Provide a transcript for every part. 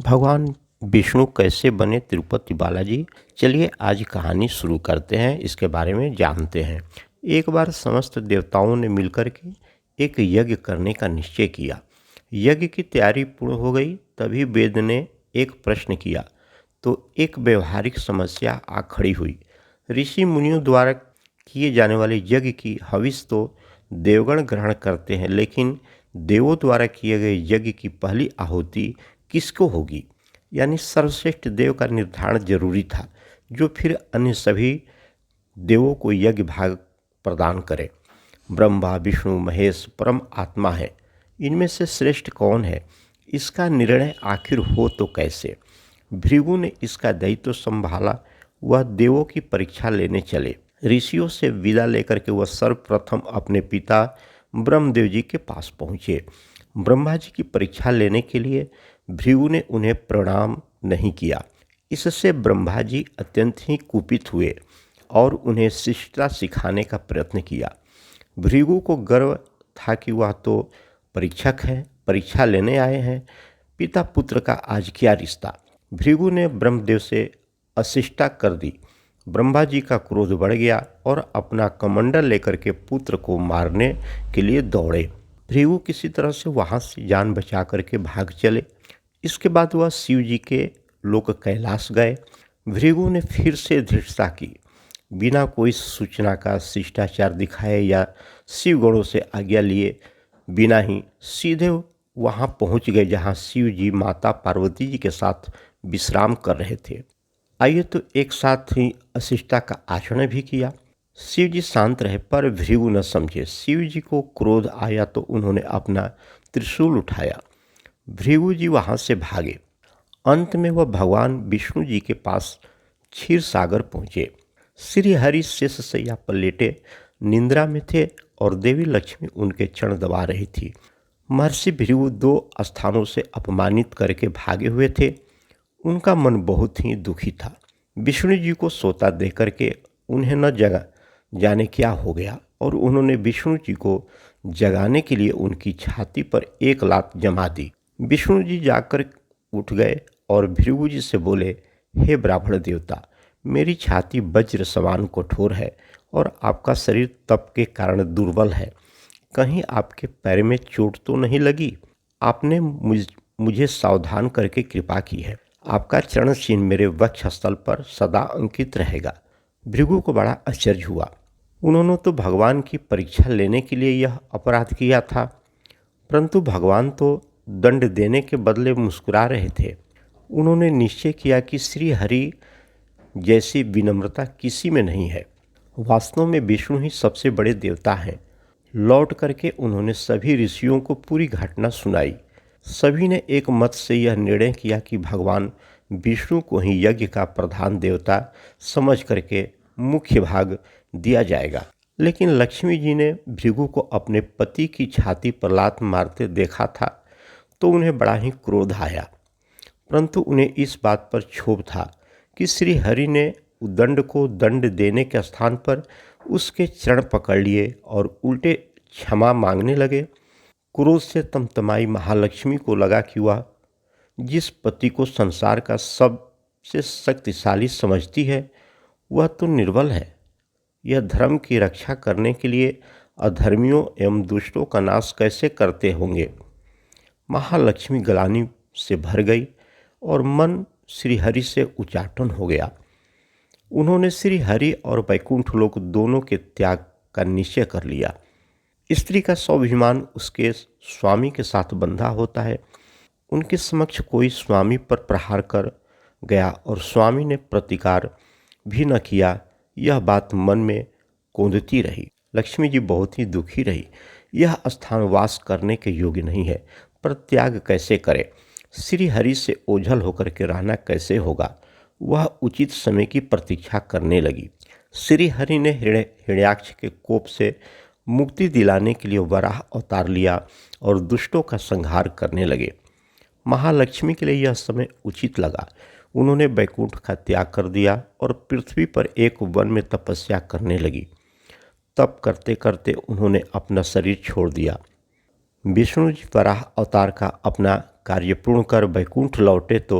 भगवान विष्णु कैसे बने तिरुपति बालाजी। चलिए आज कहानी शुरू करते हैं, इसके बारे में जानते हैं। एक बार समस्त देवताओं ने मिलकर के एक यज्ञ करने का निश्चय किया। यज्ञ की तैयारी पूर्ण हो गई, तभी वेद ने एक प्रश्न किया तो एक व्यवहारिक समस्या आ खड़ी हुई। ऋषि मुनियों द्वारा किए जाने वाले यज्ञ की हविष तो देवगण ग्रहण करते हैं, लेकिन देवों द्वारा किए गए यज्ञ की पहली आहुति किसको होगी, यानी सर्वश्रेष्ठ देव का निर्धारण जरूरी था, जो फिर अन्य सभी देवों को यज्ञ भाग प्रदान करे। ब्रह्मा, विष्णु, महेश परम आत्मा है, इनमें से श्रेष्ठ कौन है, इसका निर्णय आखिर हो तो कैसे। भृगु ने इसका दायित्व संभाला। वह देवों की परीक्षा लेने चले। ऋषियों से विदा लेकर के वह सर्वप्रथम अपने पिता ब्रह्मदेव जी के पास पहुँचे। ब्रह्मा जी की परीक्षा लेने के लिए भृगु ने उन्हें प्रणाम नहीं किया। इससे ब्रह्मा जी अत्यंत ही कुपित हुए और उन्हें शिष्टता सिखाने का प्रयत्न किया। भृगु को गर्व था कि वह तो परीक्षक हैं, परीक्षा लेने आए हैं, पिता पुत्र का आज क्या रिश्ता। भृगु ने ब्रह्मदेव से अशिष्टता कर दी। ब्रह्मा जी का क्रोध बढ़ गया और अपना कमंडल लेकर के पुत्र को मारने के लिए दौड़े। भृगु किसी तरह से वहाँ से जान बचा करके भाग चले। इसके बाद वह शिव जी के लोक कैलाश गए। भृगु ने फिर से धृष्टता की। बिना कोई सूचना का शिष्टाचार दिखाए या शिव गणों से आज्ञा लिए बिना ही सीधे वहां पहुंच गए जहां शिव जी माता पार्वती जी के साथ विश्राम कर रहे थे। आइए तो एक साथ ही अशिष्टता का आचरण भी किया। शिव जी शांत रहे, पर भृगु न समझे। शिव जी को क्रोध आया तो उन्होंने अपना त्रिशूल उठाया। भृगु जी वहाँ से भागे। अंत में वह भगवान विष्णु जी के पास क्षीर सागर पहुँचे। श्री हरि शेषशैया पर लेटे निंद्रा में थे और देवी लक्ष्मी उनके चरण दबा रही थी। महर्षि भृगु 2 स्थानों से अपमानित करके भागे हुए थे। उनका मन बहुत ही दुखी था। विष्णु जी को सोता देख करके उन्हें न जगा जाने क्या हो गया और उन्होंने विष्णु जी को जगाने के लिए उनकी छाती पर एक लात जमा दी। विष्णु जी जाकर उठ गए और भृगु जी से बोले, हे ब्राह्मण देवता, मेरी छाती वज्र समान कठोर है और आपका शरीर तप के कारण दुर्बल है। कहीं आपके पैर में चोट तो नहीं लगी? आपने मुझे सावधान करके कृपा की है। आपका चरण चिन्ह मेरे वक्षस्थल पर सदा अंकित रहेगा। भृगु को बड़ा आश्चर्य हुआ। उन्होंने तो भगवान की परीक्षा लेने के लिए यह अपराध किया था, परंतु भगवान तो दंड देने के बदले मुस्कुरा रहे थे। उन्होंने निश्चय किया कि श्री हरि जैसी विनम्रता किसी में नहीं है। वास्तव में विष्णु ही सबसे बड़े देवता हैं। लौट करके उन्होंने सभी ऋषियों को पूरी घटना सुनाई। सभी ने एक मत से यह निर्णय किया कि भगवान विष्णु को ही यज्ञ का प्रधान देवता समझ करके मुख्य भाग दिया जाएगा। लेकिन लक्ष्मी जी ने भृगु को अपने पति की छाती पर लात मारते देखा था तो उन्हें बड़ा ही क्रोध आया, परंतु उन्हें इस बात पर क्षोभ था कि श्री हरि ने उदंड को दंड देने के स्थान पर उसके चरण पकड़ लिए और उल्टे क्षमा मांगने लगे। क्रोध से तमतमाई महालक्ष्मी को लगा कि वह जिस पति को संसार का सबसे शक्तिशाली समझती है वह तो निर्बल है। यह धर्म की रक्षा करने के लिए अधर्मियों एवं दुष्टों का नाश कैसे करते होंगे। महालक्ष्मी गलानी से भर गई और मन श्री हरि से उच्चाटन हो गया। उन्होंने श्री हरि और वैकुंठ लोक दोनों के त्याग का निश्चय कर लिया। स्त्री का स्वाभिमान उसके स्वामी के साथ बंधा होता है। उनके समक्ष कोई स्वामी पर प्रहार कर गया और स्वामी ने प्रतिकार भी न किया, यह बात मन में कौंधती रही। लक्ष्मी जी बहुत ही दुखी रही। यह स्थान वास करने के योग्य नहीं है, पर त्याग कैसे करे। श्री हरि से ओझल होकर के रहना कैसे होगा। वह उचित समय की प्रतीक्षा करने लगी। श्री हरि ने हिरण्याक्ष के कोप से मुक्ति दिलाने के लिए वराह अवतार लिया और दुष्टों का संहार करने लगे। महालक्ष्मी के लिए यह समय उचित लगा। उन्होंने वैकुंठ का त्याग कर दिया और पृथ्वी पर एक वन में तपस्या करने लगी। तप करते करते उन्होंने अपना शरीर छोड़ दिया। विष्णु जी वराह अवतार का अपना कार्य पूर्ण कर वैकुंठ लौटे तो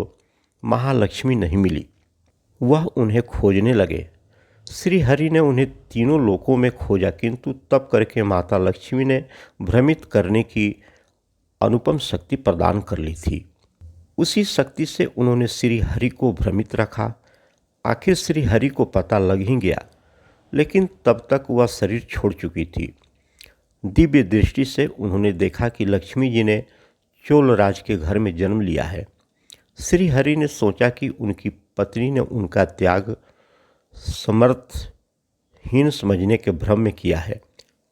महालक्ष्मी नहीं मिली। वह उन्हें खोजने लगे। श्री हरि ने उन्हें तीनों लोकों में खोजा, किंतु तब करके माता लक्ष्मी ने भ्रमित करने की अनुपम शक्ति प्रदान कर ली थी। उसी शक्ति से उन्होंने श्री हरि को भ्रमित रखा। आखिर श्री हरि को पता लग ही गया, लेकिन तब तक वह शरीर छोड़ चुकी थी। दिव्य दृष्टि से उन्होंने देखा कि लक्ष्मी जी ने चोलराज के घर में जन्म लिया है। श्री हरि ने सोचा कि उनकी पत्नी ने उनका त्याग समर्थहीन समझने के भ्रम में किया है,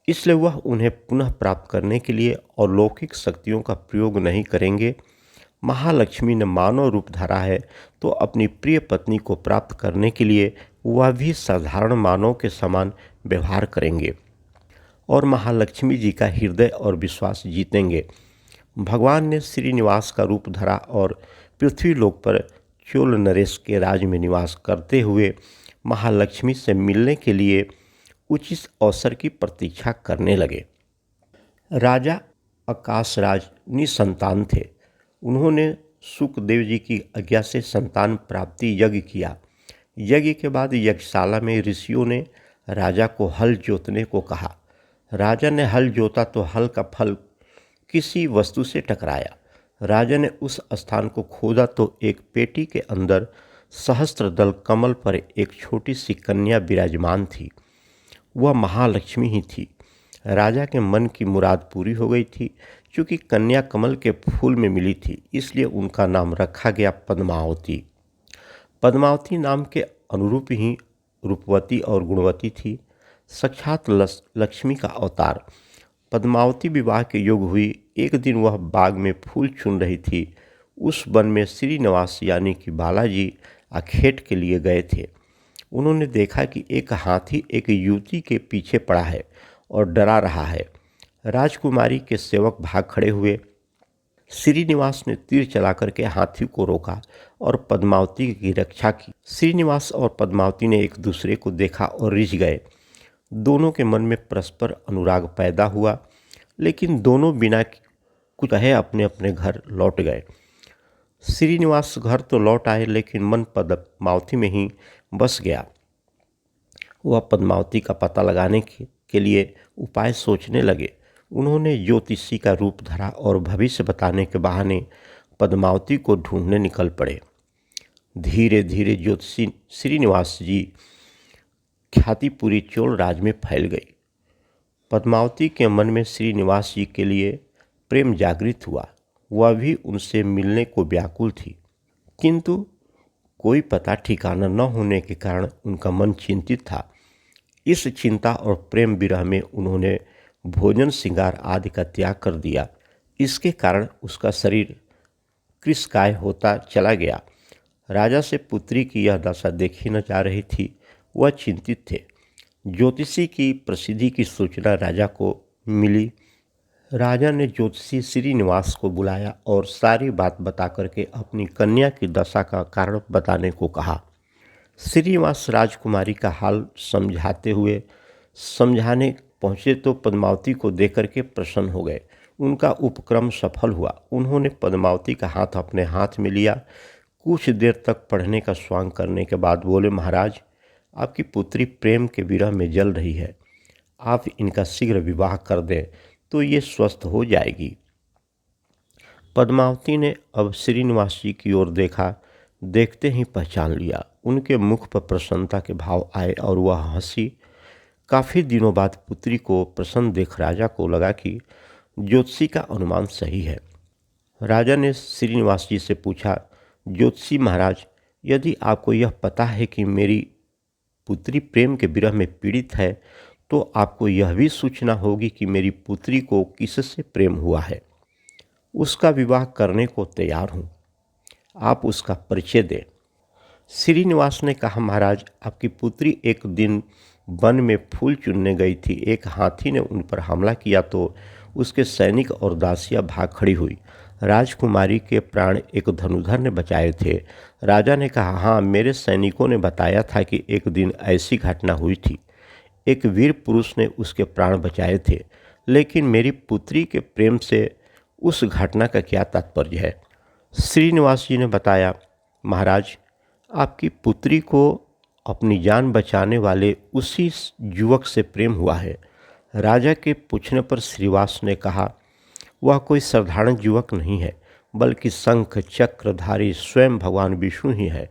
इसलिए वह उन्हें पुनः प्राप्त करने के लिए अलौकिक शक्तियों का प्रयोग नहीं करेंगे। महालक्ष्मी ने मानव रूप धरा है, तो अपनी प्रिय पत्नी को प्राप्त करने के लिए वह भी साधारण मानव के समान व्यवहार करेंगे और महालक्ष्मी जी का हृदय और विश्वास जीतेंगे। भगवान ने श्रीनिवास का रूप धरा और पृथ्वी लोक पर चोल नरेश के राज में निवास करते हुए महालक्ष्मी से मिलने के लिए उचित अवसर की प्रतीक्षा करने लगे। राजा आकाशराज निसंतान थे। उन्होंने शुकदेव जी की आज्ञा से संतान प्राप्ति यज्ञ किया। यज्ञ के बाद यज्ञशाला में ऋषियों ने राजा को हल जोतने को कहा। राजा ने हल जोता तो हल का फल किसी वस्तु से टकराया। राजा ने उस स्थान को खोदा तो एक पेटी के अंदर सहस्त्रदल कमल पर एक छोटी सी कन्या विराजमान थी। वह महालक्ष्मी ही थी। राजा के मन की मुराद पूरी हो गई थी। चूँकि कन्या कमल के फूल में मिली थी, इसलिए उनका नाम रखा गया पद्मावती। पद्मावती नाम के अनुरूप ही रूपवती और गुणवती थी, साक्षात लक्ष्मी का अवतार। पद्मावती विवाह के योग्य हुई। एक दिन वह बाग में फूल चुन रही थी। उस वन में श्रीनिवास यानी कि बालाजी आखेट के लिए गए थे। उन्होंने देखा कि एक हाथी एक युवती के पीछे पड़ा है और डरा रहा है। राजकुमारी के सेवक भाग खड़े हुए। श्रीनिवास ने तीर चला करके हाथी को रोका और पद्मावती की रक्षा की। श्रीनिवास और पद्मावती ने एक दूसरे को देखा और रिझ गए। दोनों के मन में परस्पर अनुराग पैदा हुआ, लेकिन दोनों बिना कुछ कहे अपने अपने घर लौट गए। श्रीनिवास घर तो लौट आए, लेकिन मन पद्मावती में ही बस गया। वह पद्मावती का पता लगाने के लिए उपाय सोचने लगे। उन्होंने ज्योतिषी का रूप धरा और भविष्य बताने के बहाने पद्मावती को ढूंढने निकल पड़े। धीरे धीरे ज्योतिषी श्रीनिवास जी ख्याति पूरी चोल राज में फैल गई। पद्मावती के मन में श्रीनिवास जी के लिए प्रेम जागृत हुआ। वह भी उनसे मिलने को व्याकुल थी, किंतु कोई पता ठिकाना न होने के कारण उनका मन चिंतित था। इस चिंता और प्रेम विरह में उन्होंने भोजन श्रृंगार आदि का त्याग कर दिया। इसके कारण उसका शरीर कृशकाय होता चला गया। राजा से पुत्री की यह दशा देखी न जा रही थी। वह चिंतित थे। ज्योतिषी की प्रसिद्धि की सूचना राजा को मिली। राजा ने ज्योतिषी श्रीनिवास को बुलाया और सारी बात बता करके अपनी कन्या की दशा का कारण बताने को कहा। श्रीनिवास राजकुमारी का हाल समझाने पहुँचे तो पद्मावती को देख करके प्रसन्न हो गए। उनका उपक्रम सफल हुआ। उन्होंने पद्मावती का हाथ अपने हाथ में लिया। कुछ देर तक पढ़ने का स्वांग करने के बाद बोले, महाराज, आपकी पुत्री प्रेम के विरह में जल रही है। आप इनका शीघ्र विवाह कर दें तो ये स्वस्थ हो जाएगी। पद्मावती ने अब श्रीनिवास जी की ओर देखा। देखते ही पहचान लिया। उनके मुख पर प्रसन्नता के भाव आए और वह हंसी। काफ़ी दिनों बाद पुत्री को प्रसन्न देख राजा को लगा कि ज्योतिषी का अनुमान सही है। राजा ने श्रीनिवास जी से पूछा, ज्योतिषी महाराज, यदि आपको यह पता है कि मेरी पुत्री प्रेम के विरह में पीड़ित है, तो आपको यह भी सूचना होगी कि मेरी पुत्री को किससे प्रेम हुआ है। उसका विवाह करने को तैयार हूँ। आप उसका परिचय दें। श्रीनिवास ने कहा, महाराज, आपकी पुत्री एक दिन वन में फूल चुनने गई थी। एक हाथी ने उन पर हमला किया तो उसके सैनिक और दासियां भाग खड़ी हुई। राजकुमारी के प्राण एक धनुधर ने बचाए थे। राजा ने कहा, हाँ, मेरे सैनिकों ने बताया था कि एक दिन ऐसी घटना हुई थी। एक वीर पुरुष ने उसके प्राण बचाए थे, लेकिन मेरी पुत्री के प्रेम से उस घटना का क्या तात्पर्य है। श्रीनिवास जी ने बताया, महाराज, आपकी पुत्री को अपनी जान बचाने वाले उसी युवक से प्रेम हुआ है। राजा के पूछने पर श्रीनिवास ने कहा, वह कोई साधारण युवक नहीं है, बल्कि शंख चक्रधारी स्वयं भगवान विष्णु ही है।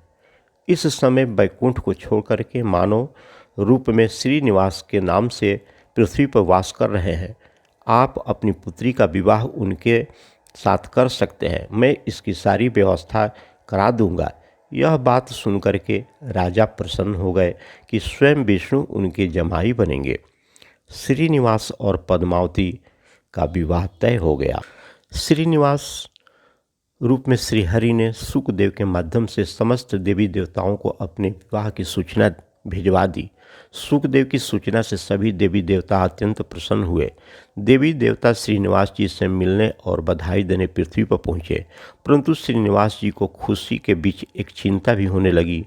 इस समय बैकुंठ को छोड़कर के मानव रूप में श्रीनिवास के नाम से पृथ्वी पर वास कर रहे हैं। आप अपनी पुत्री का विवाह उनके साथ कर सकते हैं। मैं इसकी सारी व्यवस्था करा दूंगा। यह बात सुनकर के राजा प्रसन्न हो गए कि स्वयं विष्णु उनके जमाई बनेंगे। श्रीनिवास और पद्मावती का विवाह तय हो गया। श्रीनिवास रूप में श्रीहरि ने शुकदेव के माध्यम से समस्त देवी देवताओं को अपने विवाह की सूचना भिजवा दी। शुकदेव की सूचना से सभी देवी देवता अत्यंत प्रसन्न हुए। देवी देवता श्रीनिवास जी से मिलने और बधाई देने पृथ्वी पर पहुँचे, परंतु श्रीनिवास जी को खुशी के बीच एक चिंता भी होने लगी।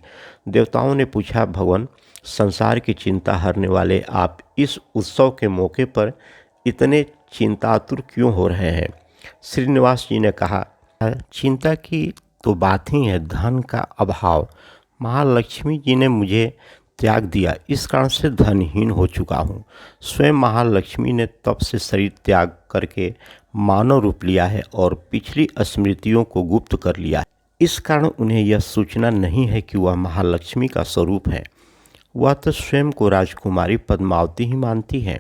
देवताओं ने पूछा, भगवान, संसार की चिंता हरने वाले आप इस उत्सव के मौके पर इतने चिंतातुर क्यों हो रहे हैं? श्रीनिवास जी ने कहा, चिंता की तो बात ही है, धन का अभाव। महालक्ष्मी जी ने मुझे त्याग दिया, इस कारण से धनहीन हो चुका हूँ। स्वयं महालक्ष्मी ने तब से शरीर त्याग करके मानव रूप लिया है और पिछली स्मृतियों को गुप्त कर लिया है। इस कारण उन्हें यह सूचना नहीं है कि वह महालक्ष्मी का स्वरूप है। वह तो स्वयं को राजकुमारी पद्मावती ही मानती है।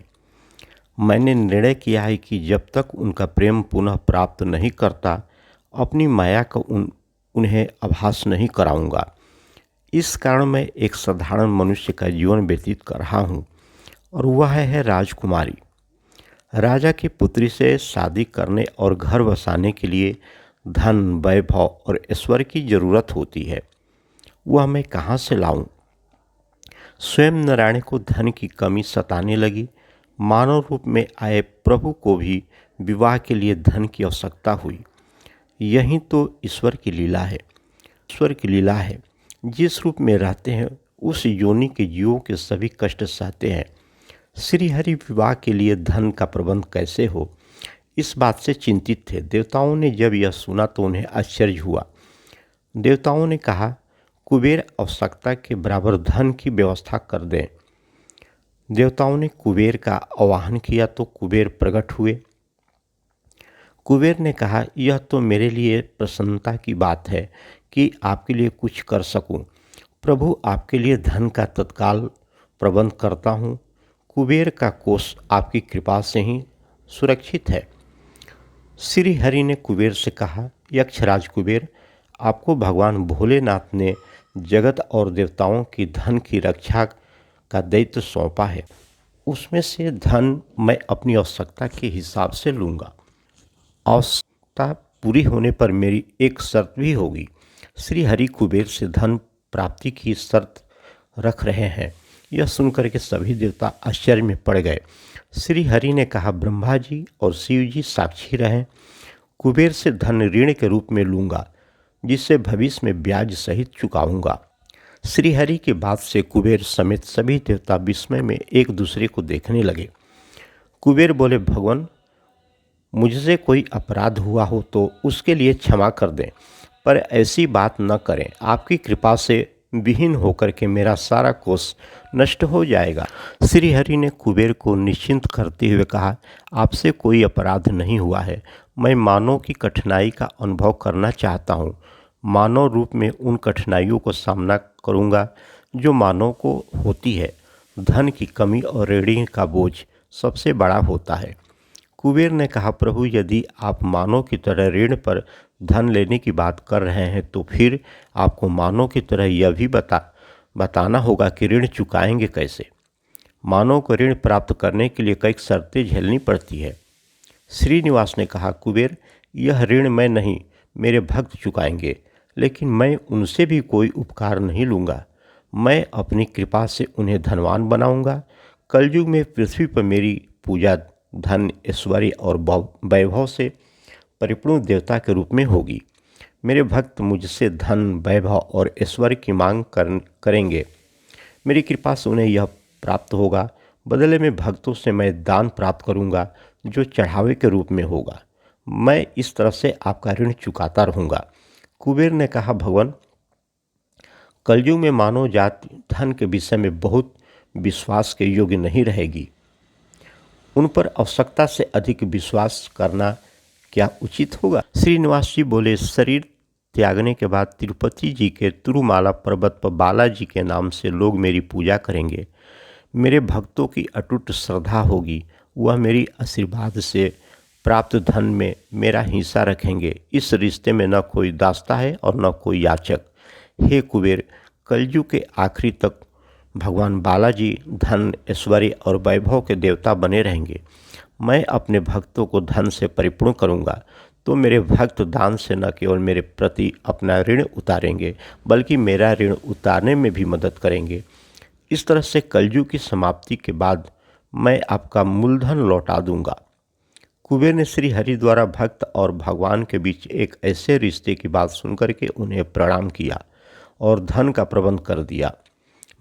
मैंने निर्णय किया है कि जब तक उनका प्रेम पुनः प्राप्त नहीं करता, अपनी माया का उन्हें आभास नहीं कराऊंगा। इस कारण मैं एक साधारण मनुष्य का जीवन व्यतीत कर रहा हूँ, और वह है राजकुमारी। राजा की पुत्री से शादी करने और घर बसाने के लिए धन, वैभव और ऐश्वर्य की जरूरत होती है। वह मैं कहाँ से लाऊं? स्वयं नारायण को धन की कमी सताने लगी। मानव रूप में आए प्रभु को भी विवाह के लिए धन की आवश्यकता हुई। यही तो ईश्वर की लीला है। ईश्वर की लीला है, जिस रूप में रहते हैं उस योनि के जीवों के सभी कष्ट सहते हैं। श्रीहरि विवाह के लिए धन का प्रबंध कैसे हो, इस बात से चिंतित थे। देवताओं ने जब यह सुना तो उन्हें आश्चर्य हुआ। देवताओं ने कहा, कुबेर आवश्यकता के बराबर धन की व्यवस्था कर दें। देवताओं ने कुबेर का आवाहन किया तो कुबेर प्रकट हुए। कुबेर ने कहा, यह तो मेरे लिए प्रसन्नता की बात है कि आपके लिए कुछ कर सकूं। प्रभु, आपके लिए धन का तत्काल प्रबंध करता हूं। कुबेर का कोष आपकी कृपा से ही सुरक्षित है। श्री हरि ने कुबेर से कहा, यक्षराज कुबेर, आपको भगवान भोलेनाथ ने जगत और देवताओं की धन की रक्षा का दायित्व सौंपा है। उसमें से धन मैं अपनी आवश्यकता के हिसाब से लूँगा। आवश्यकता पूरी होने पर मेरी एक शर्त भी होगी। श्री हरि कुबेर से धन प्राप्ति की शर्त रख रहे हैं। यह सुनकर के सभी देवता आश्चर्य में पड़ गए। श्री हरि ने कहा, ब्रह्मा जी और शिव जी साक्षी रहें। कुबेर से धन ऋण के रूप में लूँगा, जिससे भविष्य में ब्याज सहित चुकाऊँगा। श्री हरि की बात से कुबेर समेत सभी देवता विस्मय में एक दूसरे को देखने लगे। कुबेर बोले, भगवान, मुझसे कोई अपराध हुआ हो तो उसके लिए क्षमा कर दें, पर ऐसी बात न करें। आपकी कृपा से विहीन होकर के मेरा सारा कोष नष्ट हो जाएगा। श्री हरि ने कुबेर को निश्चिंत करते हुए कहा, आपसे कोई अपराध नहीं हुआ है। मैं मानव की कठिनाई का अनुभव करना चाहता हूँ। मानव रूप में उन कठिनाइयों को सामना करूँगा जो मानव को होती है। धन की कमी और ऋण का बोझ सबसे बड़ा होता है। कुबेर ने कहा, प्रभु, यदि आप मानव की तरह ऋण पर धन लेने की बात कर रहे हैं तो फिर आपको मानव की तरह यह भी बताना होगा कि ऋण चुकाएंगे कैसे। मानव को ऋण प्राप्त करने के लिए कई शर्तें झेलनी पड़ती है। श्रीनिवास ने कहा, कुबेर, यह ऋण मैं नहीं, मेरे भक्त चुकाएंगे, लेकिन मैं उनसे भी कोई उपकार नहीं लूँगा। मैं अपनी कृपा से उन्हें धनवान बनाऊँगा। कलयुग में पृथ्वी पर मेरी पूजा धन, ऐश्वर्य और वैभव से परिपूर्ण देवता के रूप में होगी। मेरे भक्त मुझसे धन, वैभव और ऐश्वर्य की मांग करेंगे। मेरी कृपा से उन्हें यह प्राप्त होगा। बदले में भक्तों से मैं दान प्राप्त करूंगा, जो चढ़ावे के रूप में होगा। मैं इस तरह से आपका ऋण चुकाता रहूँगा। कुबेर ने कहा, भगवान, कलयुग में मानव जाति धन के विषय में बहुत विश्वास के योग्य नहीं रहेगी। उन पर आवश्यकता से अधिक विश्वास करना क्या उचित होगा? श्रीनिवास जी बोले, शरीर त्यागने के बाद तिरुपति जी के तिरुमाला पर्वत पर बालाजी के नाम से लोग मेरी पूजा करेंगे। मेरे भक्तों की अटूट श्रद्धा होगी। वह मेरी आशीर्वाद से प्राप्त धन में मेरा हिस्सा रखेंगे। इस रिश्ते में न कोई दास्ता है और न कोई याचक। हे कुबेर, कलयुग के आखिरी तक भगवान बालाजी धन, ऐश्वर्य और वैभव के देवता बने रहेंगे। मैं अपने भक्तों को धन से परिपूर्ण करूंगा तो मेरे भक्त दान से न केवल मेरे प्रति अपना ऋण उतारेंगे बल्कि मेरा ऋण उतारने में भी मदद करेंगे। इस तरह से कलयुग की समाप्ति के बाद मैं आपका मूलधन लौटा दूंगा। कुबेर ने श्री हरि द्वारा भक्त और भगवान के बीच एक ऐसे रिश्ते की बात सुनकर के उन्हें प्रणाम किया और धन का प्रबंध कर दिया।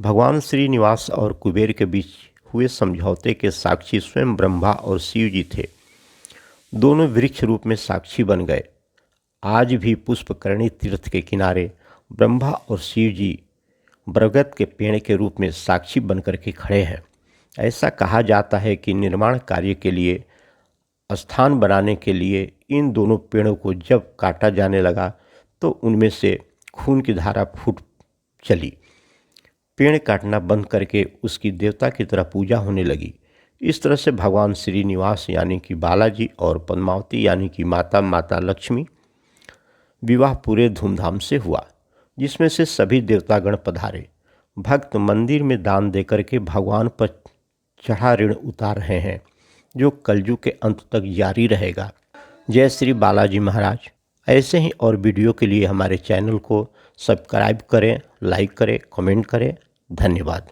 भगवान श्रीनिवास और कुबेर के बीच हुए समझौते के साक्षी स्वयं ब्रह्मा और शिव जी थे। दोनों वृक्ष रूप में साक्षी बन गए। आज भी पुष्पकर्णी तीर्थ के किनारे ब्रह्मा और शिव जी बरगद के पेड़ के रूप में साक्षी बनकर के खड़े हैं। ऐसा कहा जाता है कि निर्माण कार्य के लिए स्थान बनाने के लिए इन दोनों पेड़ों को जब काटा जाने लगा तो उनमें से खून की धारा फूट चली। पेड़ काटना बंद करके उसकी देवता की तरह पूजा होने लगी। इस तरह से भगवान श्रीनिवास यानी कि बालाजी और पद्मावती यानी कि माता लक्ष्मी विवाह पूरे धूमधाम से हुआ, जिसमें से सभी देवतागण पधारे। भक्त मंदिर में दान देकर के भगवान पर चढ़ा ऋण उतार रहे हैं, जो कलयुग के अंत तक जारी रहेगा। जय श्री बालाजी महाराज। ऐसे ही और वीडियो के लिए हमारे चैनल को सब्सक्राइब करें, लाइक करें, कमेंट करें। धन्यवाद।